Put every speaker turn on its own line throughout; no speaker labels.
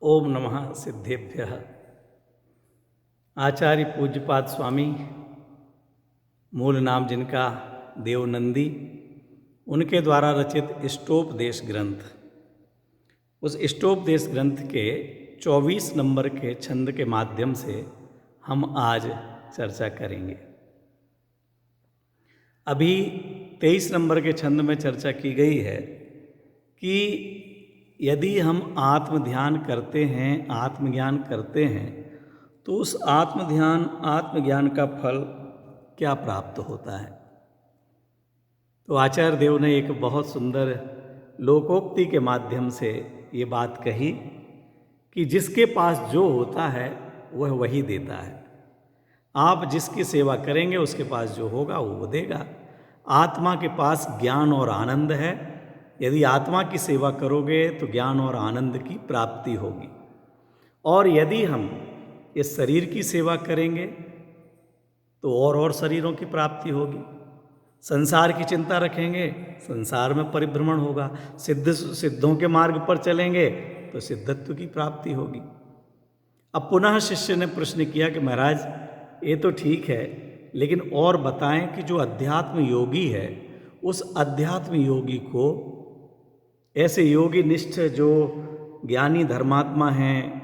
ओम नमः सिद्धेभ्यः। आचार्य पूज्यपाद स्वामी, मूल नाम जिनका देवनंदी, उनके द्वारा रचित इष्टोपदेश ग्रंथ, उस इष्टोपदेश ग्रंथ के 24 नंबर के छंद के माध्यम से हम आज चर्चा करेंगे। अभी 23 नंबर के छंद में चर्चा की गई है कि यदि हम आत्म ध्यान करते हैं, आत्मज्ञान करते हैं, तो उस आत्मज्ञान का फल क्या प्राप्त होता है। तो आचार्य देव ने एक बहुत सुंदर लोकोक्ति के माध्यम से ये बात कही कि जिसके पास जो होता है वह वही देता है। आप जिसकी सेवा करेंगे उसके पास जो होगा वो देगा। आत्मा के पास ज्ञान और आनंद है। यदि आत्मा की सेवा करोगे तो ज्ञान और आनंद की प्राप्ति होगी, और यदि हम इस शरीर की सेवा करेंगे तो और शरीरों की प्राप्ति होगी। संसार की चिंता रखेंगे, संसार में परिभ्रमण होगा। सिद्धों के मार्ग पर चलेंगे तो सिद्धत्व की प्राप्ति होगी। अब पुनः शिष्य ने प्रश्न किया कि महाराज, ये तो ठीक है, लेकिन और बताएं कि जो अध्यात्म योगी है, उस अध्यात्म योगी को, ऐसे योगी निष्ठ जो ज्ञानी धर्मात्मा हैं,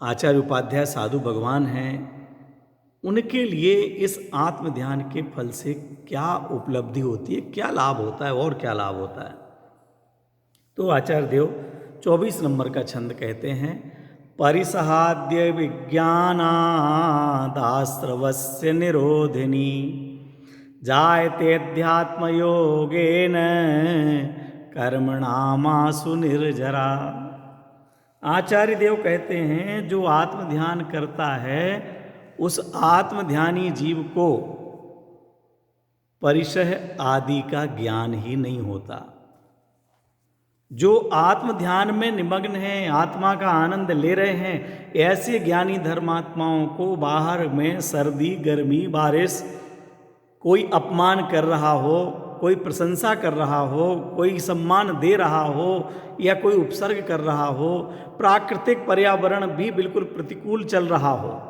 आचार्य उपाध्याय साधु भगवान हैं, उनके लिए इस आत्म ध्यान के फल से क्या उपलब्धि होती है, क्या लाभ होता है और क्या लाभ होता है। तो आचार्य देव 24 नंबर का छंद कहते हैं, परिसहाद्य विज्ञानादास्रवस्य निरोधिनी जायते अध्यात्मयोगेन कर्मणामासु निर्जरा। आचार्य देव कहते हैं, जो आत्म ध्यान करता है उस आत्मध्यानी जीव को परिसह आदि का ज्ञान ही नहीं होता। जो आत्म ध्यान में निमग्न हैं, आत्मा का आनंद ले रहे हैं, ऐसे ज्ञानी धर्मात्माओं को बाहर में सर्दी, गर्मी, बारिश, कोई अपमान कर रहा हो, कोई प्रशंसा कर रहा हो, कोई सम्मान दे रहा हो या कोई उपसर्ग कर रहा हो, प्राकृतिक पर्यावरण भी बिल्कुल प्रतिकूल चल रहा हो,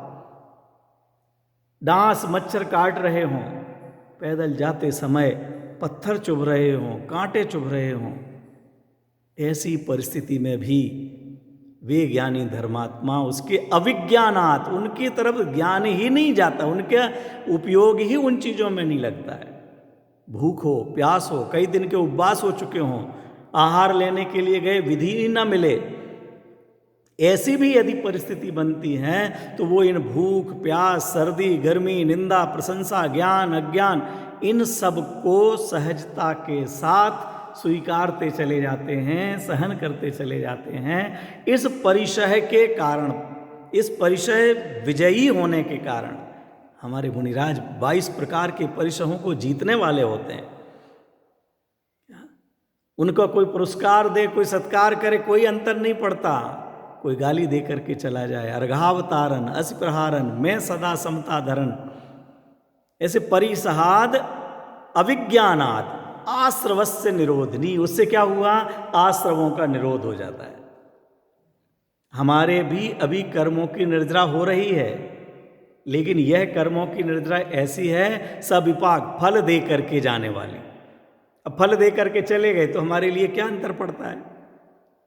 डांस मच्छर काट रहे हों, पैदल जाते समय पत्थर चुभ रहे हों, कांटे चुभ रहे हों, ऐसी परिस्थिति में भी वे ज्ञानी धर्मात्मा उसके अविज्ञानात, उनकी तरफ ज्ञान ही नहीं जाता, उनका उपयोग ही उन चीज़ों में नहीं लगता है। भूख हो, प्यास हो, कई दिन के उपवास हो चुके हों, आहार लेने के लिए गए, विधि ही न मिले, ऐसी भी यदि परिस्थिति बनती है तो वो इन भूख, प्यास, सर्दी, गर्मी, निंदा, प्रशंसा, ज्ञान, अज्ञान, इन सब को सहजता के साथ स्वीकारते चले जाते हैं, सहन करते चले जाते हैं। इस परिचय के कारण, इस परिचय विजयी होने के कारण हमारे मुनिराज 22 प्रकार के परिचयों को जीतने वाले होते हैं। उनका कोई पुरस्कार दे, कोई सत्कार करे, कोई अंतर नहीं पड़ता। कोई गाली दे करके चला जाए, अर्घावतारन अस प्रहारन मैं सदा समता धरन, ऐसे परिसहाद अविज्ञानाद आश्रवस्य निरोधनी, उससे क्या हुआ, आश्रवों का निरोध हो जाता है। हमारे भी अभी कर्मों की निर्जरा हो रही है, लेकिन यह कर्मों की निर्जरा ऐसी है सविपाक, फल दे करके जाने वाली। अब फल दे करके चले गए तो हमारे लिए क्या अंतर पड़ता है,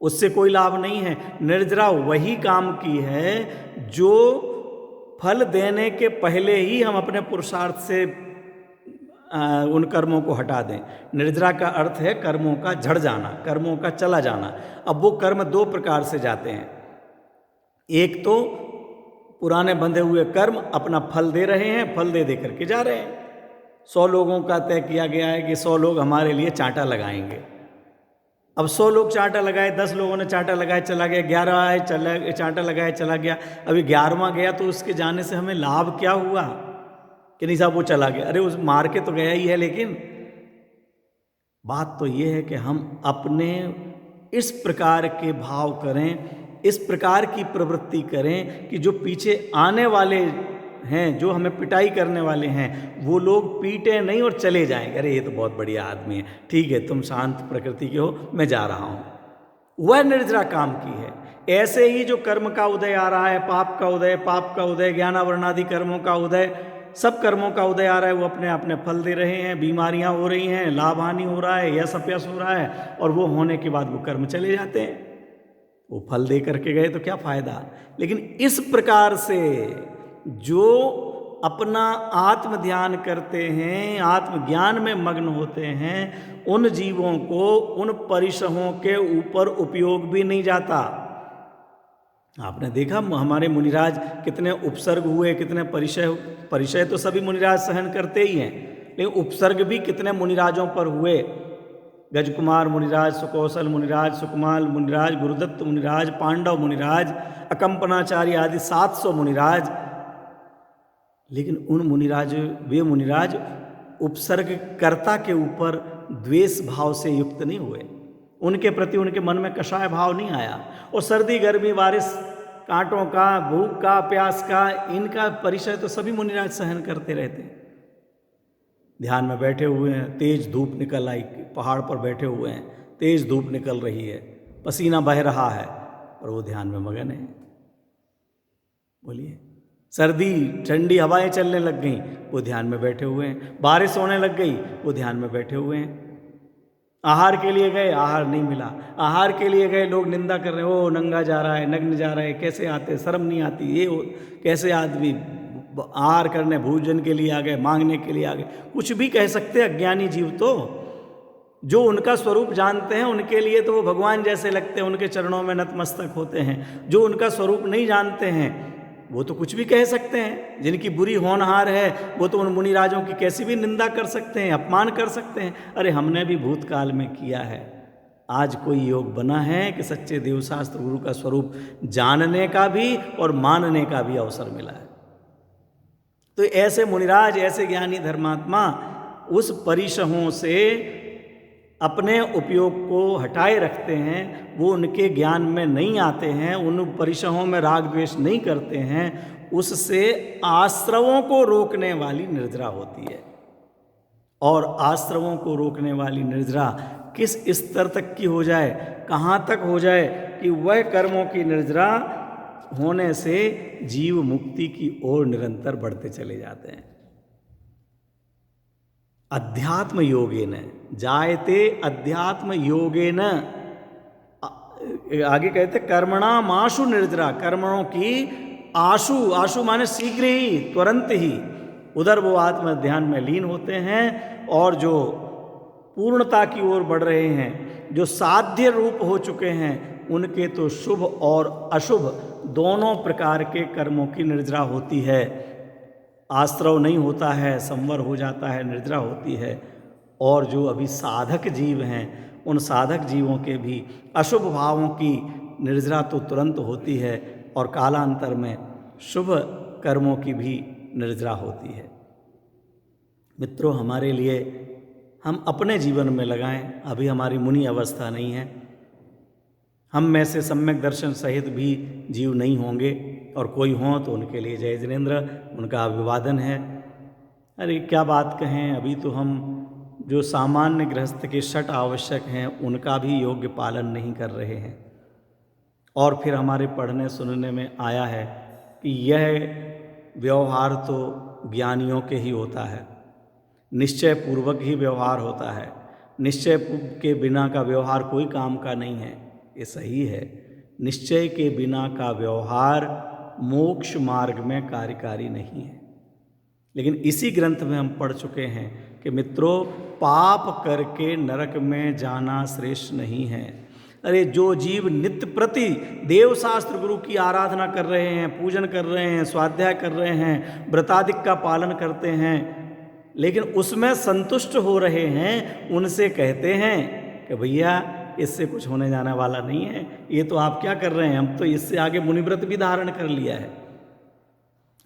उससे कोई लाभ नहीं है। निर्जरा वही काम की है जो फल देने के पहले ही हम अपने पुरुषार्थ से उन कर्मों को हटा दें। निर्जरा का अर्थ है कर्मों का झड़ जाना, कर्मों का चला जाना। अब वो कर्म दो प्रकार से जाते हैं। एक तो पुराने बंधे हुए कर्म अपना फल दे रहे हैं, फल दे करके जा रहे हैं। 100 लोगों का तय किया गया है कि 100 लोग हमारे लिए चांटा लगाएंगे। अब 100 लोग चांटा लगाए, 10 लोगों ने चांटा लगाए चला गया, 11 आए चांटा लगाए चला गया। अभी 11वां गया तो उसके जाने से हमें लाभ क्या हुआ कि नहीं साहब वो चला गया, अरे उस मार के तो गया ही है। लेकिन बात तो ये है कि हम अपने इस प्रकार के भाव करें, इस प्रकार की प्रवृत्ति करें कि जो पीछे आने वाले हैं, जो हमें पिटाई करने वाले हैं, वो लोग पीटे नहीं और चले जाएंगे, अरे ये तो बहुत बढ़िया आदमी है, ठीक है तुम शांत प्रकृति के हो, मैं जा रहा हूँ। वह निर्जरा काम की है। ऐसे ही जो कर्म का उदय आ रहा है, पाप का उदय, ज्ञानावरणादि कर्मों का उदय, सब कर्मों का उदय आ रहा है, वो अपने अपने फल दे रहे हैं, बीमारियां हो रही हैं, लाभ हानि हो रहा है, यश अपयश हो रहा है, और वो होने के बाद वो कर्म चले जाते हैं। वो फल दे करके गए तो क्या फायदा। लेकिन इस प्रकार से जो अपना आत्म ध्यान करते हैं, आत्मज्ञान में मग्न होते हैं, उन जीवों को उन परिसहों के ऊपर उपयोग भी नहीं जाता। आपने देखा हमारे मुनिराज कितने उपसर्ग हुए, कितने परिचय तो सभी मुनिराज सहन करते ही हैं, लेकिन उपसर्ग भी कितने मुनिराजों पर हुए। गजकुमार मुनिराज, सुकौशल मुनिराज, सुकमाल मुनिराज, गुरुदत्त मुनिराज, पांडव मुनिराज, अकंपनाचार्य आदि 700 मुनिराज। लेकिन उन मुनिराज, वे मुनिराज उपसर्ग कर्ता के ऊपर द्वेष भाव से युक्त नहीं हुए, उनके प्रति उनके मन में कषाय भाव नहीं आया। और सर्दी गर्मी बारिश, कांटों का, भूख का, प्यास का, इनका परिचय तो सभी मुनिराज सहन करते रहते हैं। ध्यान में बैठे हुए हैं, तेज धूप निकल आई, पहाड़ पर बैठे हुए हैं, तेज धूप निकल रही है, पसीना बह रहा है, और वो ध्यान में मगन है। बोलिए, सर्दी ठंडी हवाएं चलने लग गई, वो ध्यान में बैठे हुए हैं। बारिश होने लग गई, वो ध्यान में बैठे हुए हैं। आहार के लिए गए, आहार नहीं मिला। आहार के लिए गए, लोग निंदा कर रहे हैं, ओ नंगा जा रहा है, नग्न जा रहा है, कैसे आते, शर्म नहीं आती, ये कैसे आदमी आहार करने, भोजन के लिए आ गए, मांगने के लिए आ गए। कुछ भी कह सकते हैं अज्ञानी जीव तो। जो उनका स्वरूप जानते हैं उनके लिए तो वो भगवान जैसे लगते हैं, उनके चरणों में नतमस्तक होते हैं। जो उनका स्वरूप नहीं जानते हैं वो तो कुछ भी कह सकते हैं। जिनकी बुरी होनहार है वो तो उन मुनिराजों की कैसी भी निंदा कर सकते हैं, अपमान कर सकते हैं। अरे हमने भी भूतकाल में किया है। आज कोई योग बना है कि सच्चे देवशास्त्र गुरु का स्वरूप जानने का भी और मानने का भी अवसर मिला है। तो ऐसे मुनिराज, ऐसे ज्ञानी धर्मात्मा उस परिसहों से अपने उपयोग को हटाए रखते हैं। वो उनके ज्ञान में नहीं आते हैं, उन परिसहों में राग द्वेष नहीं करते हैं। उससे आश्रवों को रोकने वाली निर्जरा होती है। और आश्रवों को रोकने वाली निर्जरा किस स्तर तक की हो जाए, कहाँ तक हो जाए कि वह कर्मों की निर्जरा होने से जीव मुक्ति की ओर निरंतर बढ़ते चले जाते हैं। अध्यात्म योगेन जायते, अध्यात्म योगेन, आगे कहते कर्मणाम आशु निर्जरा, कर्मों की आशु, आशु माने शीघ्र ही, तुरंत ही उधर वो आत्म ध्यान में लीन होते हैं। और जो पूर्णता की ओर बढ़ रहे हैं, जो साध्य रूप हो चुके हैं, उनके तो शुभ और अशुभ दोनों प्रकार के कर्मों की निर्जरा होती है। आश्रव नहीं होता है, संवर हो जाता है, निर्जरा होती है। और जो अभी साधक जीव हैं, उन साधक जीवों के भी अशुभ भावों की निर्जरा तो तुरंत होती है, और कालांतर में शुभ कर्मों की भी निर्जरा होती है। मित्रों, हमारे लिए हम अपने जीवन में लगाएं। अभी हमारी मुनि अवस्था नहीं है, हम में से सम्यक दर्शन सहित भी जीव नहीं होंगे, और कोई हों तो उनके लिए जय जिनेन्द्र, उनका अभिवादन है। अरे क्या बात कहें, अभी तो हम जो सामान्य गृहस्थ के षट आवश्यक हैं उनका भी योग्य पालन नहीं कर रहे हैं। और फिर हमारे पढ़ने सुनने में आया है कि यह व्यवहार तो ज्ञानियों के ही होता है, निश्चय पूर्वक ही व्यवहार होता है, निश्चय के बिना का व्यवहार कोई काम का नहीं है। ये सही है, निश्चय के बिना का व्यवहार मोक्ष मार्ग में कार्यकारी नहीं है। लेकिन इसी ग्रंथ में हम पढ़ चुके हैं कि मित्रों, पाप करके नरक में जाना श्रेष्ठ नहीं है। अरे जो जीव नित्य प्रति देव शास्त्र गुरु की आराधना कर रहे हैं, पूजन कर रहे हैं, स्वाध्याय कर रहे हैं, व्रतादिक का पालन करते हैं, लेकिन उसमें संतुष्ट हो रहे हैं, उनसे कहते हैं कि भैया इससे कुछ होने जाने वाला नहीं है, ये तो आप क्या कर रहे हैं, हम तो इससे आगे मुनिव्रत भी धारण कर लिया है।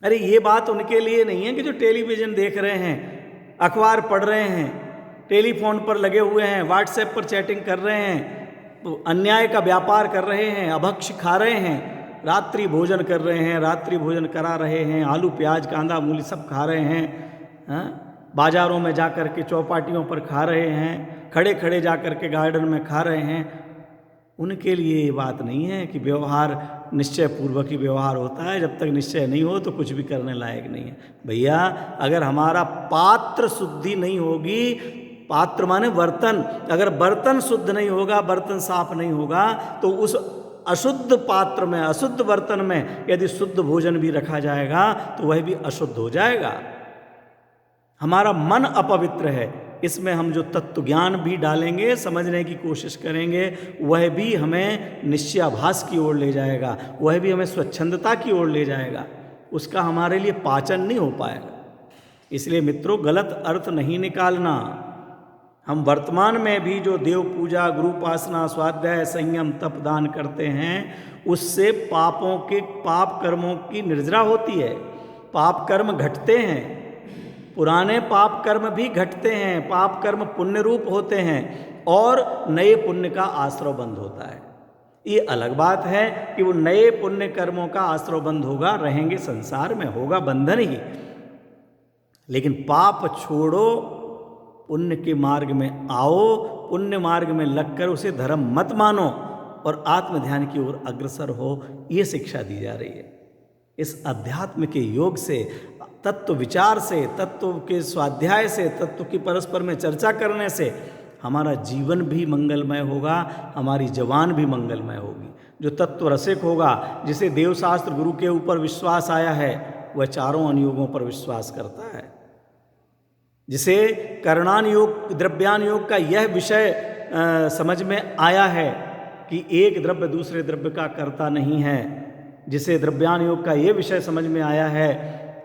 अरे ये बात उनके लिए नहीं है कि जो टेलीविज़न देख रहे हैं, अखबार पढ़ रहे हैं, टेलीफोन पर लगे हुए हैं, व्हाट्सएप पर चैटिंग कर रहे हैं, तो अन्याय का व्यापार कर रहे हैं, अभक्ष खा रहे हैं, रात्रि भोजन कर रहे हैं, रात्रि भोजन करा रहे हैं, आलू प्याज कांदा मूली सब खा रहे हैं, बाजारों में जा कर के चौपाटियों पर खा रहे हैं, खड़े खड़े जा कर के गार्डन में खा रहे हैं। उनके लिए ये बात नहीं है कि व्यवहार निश्चय पूर्वक ही व्यवहार होता है, जब तक निश्चय नहीं हो तो कुछ भी करने लायक नहीं है। भैया अगर हमारा पात्र शुद्धि नहीं होगी, पात्र माने बर्तन, अगर बर्तन शुद्ध नहीं होगा, बर्तन साफ नहीं होगा, तो उस अशुद्ध पात्र में, अशुद्ध बर्तन में यदि शुद्ध भोजन भी रखा जाएगा तो वह भी अशुद्ध हो जाएगा। हमारा मन अपवित्र है, इसमें हम जो तत्व ज्ञान भी डालेंगे, समझने की कोशिश करेंगे, वह भी हमें निश्चयाभास की ओर ले जाएगा, वह भी हमें स्वच्छंदता की ओर ले जाएगा, उसका हमारे लिए पाचन नहीं हो पाएगा। इसलिए मित्रों, गलत अर्थ नहीं निकालना। हम वर्तमान में भी जो देव पूजा, गुरु उपासना, स्वाध्याय, संयम, तप, दान करते हैं, उससे पापों के, पाप कर्मों की निर्जरा होती है, पाप कर्म घटते हैं, पुराने पाप कर्म भी घटते हैं, पाप कर्म पुण्य रूप होते हैं और नए पुण्य का आश्रय बंद होता है। ये अलग बात है कि वो नए पुण्य कर्मों का आश्रय बंद होगा, रहेंगे संसार में, होगा बंधन ही, लेकिन पाप छोड़ो, पुण्य के मार्ग में आओ, पुण्य मार्ग में लगकर उसे धर्म मत मानो और आत्म ध्यान की ओर अग्रसर हो, ये शिक्षा दी जा रही है। इस अध्यात्म के योग से, तत्व विचार से, तत्व के स्वाध्याय से, तत्व की परस्पर में चर्चा करने से हमारा जीवन भी मंगलमय होगा, हमारी जवान भी मंगलमय होगी। जो तत्व रसिक होगा, जिसे देवशास्त्र गुरु के ऊपर विश्वास आया है, वह चारों अनुयोगों पर विश्वास करता है। जिसे कर्णान योग, द्रव्यान योग का यह विषय समझ में आया है कि एक द्रव्य दूसरे द्रव्य का कर्ता नहीं है, जिसे द्रव्यान योग का यह विषय समझ में आया है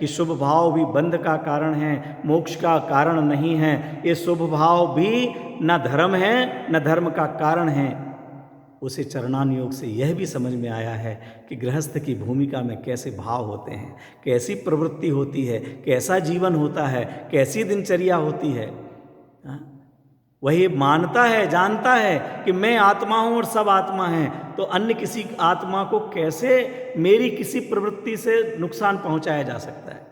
कि शुभ भाव भी बंध का कारण है, मोक्ष का कारण नहीं है, ये शुभ भाव भी न धर्म है न धर्म का कारण है, उसे चरणान योग से यह भी समझ में आया है कि गृहस्थ की भूमिका में कैसे भाव होते हैं, कैसी प्रवृत्ति होती है, कैसा जीवन होता है, कैसी दिनचर्या होती है। वही मानता है, जानता है कि मैं आत्मा हूँ और सब आत्मा हैं, तो अन्य किसी आत्मा को कैसे मेरी किसी प्रवृत्ति से नुकसान पहुंचाया जा सकता है।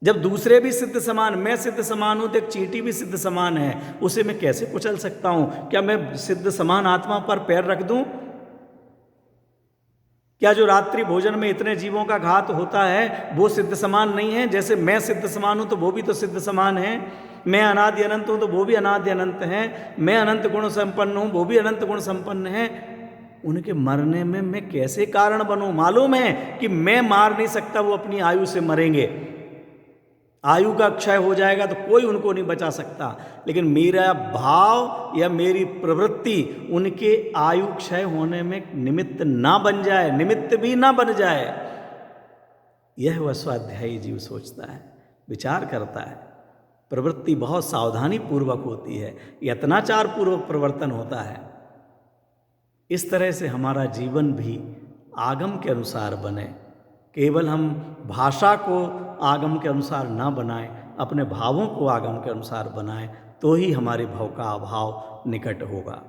जब दूसरे भी सिद्ध समान, मैं सिद्ध समान हूं, तो एक चींटी भी सिद्ध समान है, उसे मैं कैसे कुचल सकता हूं? क्या मैं सिद्ध समान आत्मा पर पैर रख दूं? क्या जो रात्रि भोजन में इतने जीवों का घात होता है वो सिद्ध समान नहीं है? जैसे मैं सिद्ध समान हूं तो वो भी तो सिद्ध समान है। मैं अनादि अनंत हूं तो वो भी अनादि अनंत हैं। मैं अनंत गुण संपन्न हूं, वो भी अनंत गुण संपन्न है। उनके मरने में मैं कैसे कारण बनूं? मालूम है कि मैं मार नहीं सकता, वो अपनी आयु से मरेंगे, आयु का क्षय हो जाएगा तो कोई उनको नहीं बचा सकता, लेकिन मेरा भाव या मेरी प्रवृत्ति उनके आयु क्षय होने में निमित्त ना बन जाए, निमित्त भी ना बन जाए, यह वह स्वाध्यायी जीव सोचता है, विचार करता है। प्रवृत्ति बहुत सावधानी पूर्वक होती है, यत्नाचार पूर्वक प्रवर्तन होता है। इस तरह से हमारा जीवन भी आगम के अनुसार बने। केवल हम भाषा को आगम के अनुसार ना बनाएं, अपने भावों को आगम के अनुसार बनाएं, तो ही हमारे भाव का अभाव निकट होगा।